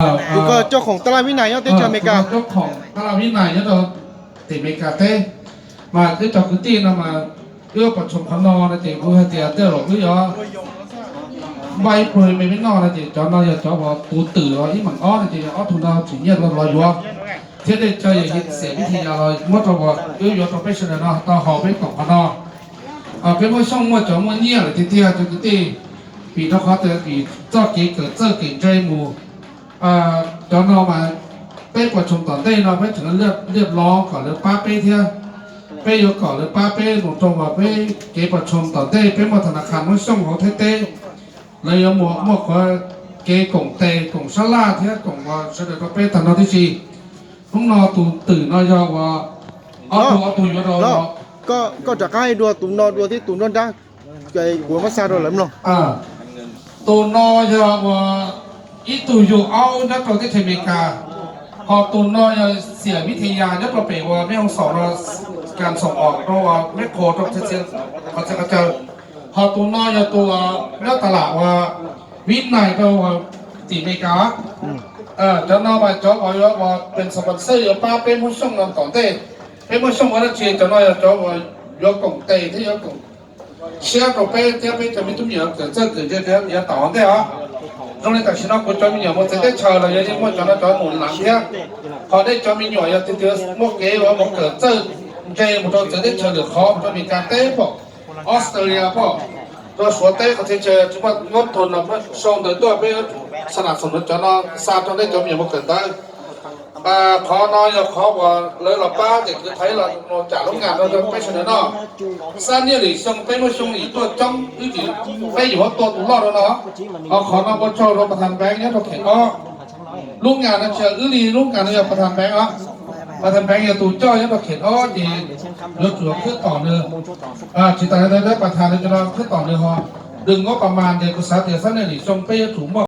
ดูก็เจ้าของตลาดวินัยเอาเต้อเมริกาเจ้าของตลาดวินัยเนี่ยเราติอเมริกาเต้มาที่จอกุตี้นะมาเพื่อประชุมพนอนะติผู้ให้เตียเต้หรอกหรือยอใบเปลือยไม่นอนะติจอนอยากจะบอกตูตื่นที่มันอ้อนะติอ้อทุนเราถึงเยี่ยมเราลอยยัวเที่ยวได้เจออย่างเสียวิธีเราเมื่อเราบอกเยอะๆเราไปเสนอเนาะต่อหอไปของพนอเป็นว่าช่องว่าจะมั่วเนี่ยเลยที่เที่ยวจอกุตี้ปีนเขาเตอปีเจ้าเก๋เกิดเจ้าเก่งใจมูจอนเรามาไปประชุมตอนได้เราไปถึงเรียบร้องก่อนหรือป้าไปเที่ยวไปยกก่อนหรือป้าไปหนุนตรงว่าไปเก็บประชุมตอนได้ไปมาธนาคารมันส่งของเต้เลยเอาหมวกว่าเก็บกล่องเตะกล่องสลาเที่ยวกล่องว่าเสด็จไปตอนนั้นที่สี่ต้องนอนตื่นนอนยาวว่าเอาตัวอยู่รอก็จะให้ดูตุ่มนอนดูที่ตุ่มนอนได้ใจหัวมาซาโดนหรือไม่ตัวนอยาวว่าอีตัวอยู่เอานักตัวที่อเมริกาพอตัวนอยเสียวิทยาเนี่ยเราเปว่าไม่ต้องสอนการส่งออกเพราะว่าไม่โคตรต้องเสียเขาจะเจอพอตัวนอยตัวแล้วตลาดว่าวินัยก็ว่าตีอเมริกาจะนำไปจอบว่าเป็นสปอนเซอร์ป้าเป็นผู้ส่งนำต่อเต้เป็นผู้ส่งวันละเชียร์จะนอยจอบว่ายกกล่องเต้ที่ยกกล่องเชียร์ต่อไปเที่ยวไปจะมีตุ้มเหนียวเกิดจะต่อเต้ตรงนี้แต่ฉันเอาคนจอมีหน่วยมันจะได้เชิญเราอย่างนี้มันจะได้จอหนุนหลังเที่ยพอได้จอมีหน่วยอย่างที่เดียวมกเก๋ว่ามันเกิดเจอเจมันจะได้เชิญหรือขอมันจะมีการเต้พวกออสเตรเลียพวกตัวสวนเต้เขาจะเจอจุดว่างดทนเราเพื่อส่งเดินตัวไปสนับสนุนจอเราทราบจนได้จอมีมันเกิดได้ขอน้อยขอว่าเลยเราป้าจะคือไทยเราจากโรงงานเราจะไปเสนอเนาะซาเนี่ยหรือส่งไปมาส่งอีกตัวจ้องหรือไปอยู่ว่าตัวตุลอดแล้วเนาะเอาขอมาบนโชว์เราประธานแบงค์เนี่ยเราเขียนก็ลูกงานนั่นเชียร์ลูกงานเนี่ยประธานแบงค์อ่ะประธานแบงค์เนี่ยตูจ้อยเนี่ยเราเขียนดีรถจุดขึ้นต่อเนื่องจิตใจได้ประธานเนี่ยจะเราขึ้นต่อเนื่องฮะดึงก็ประมาณเดือนกุศลเดือนสั้นเนี่ยหรือส่งไปถูก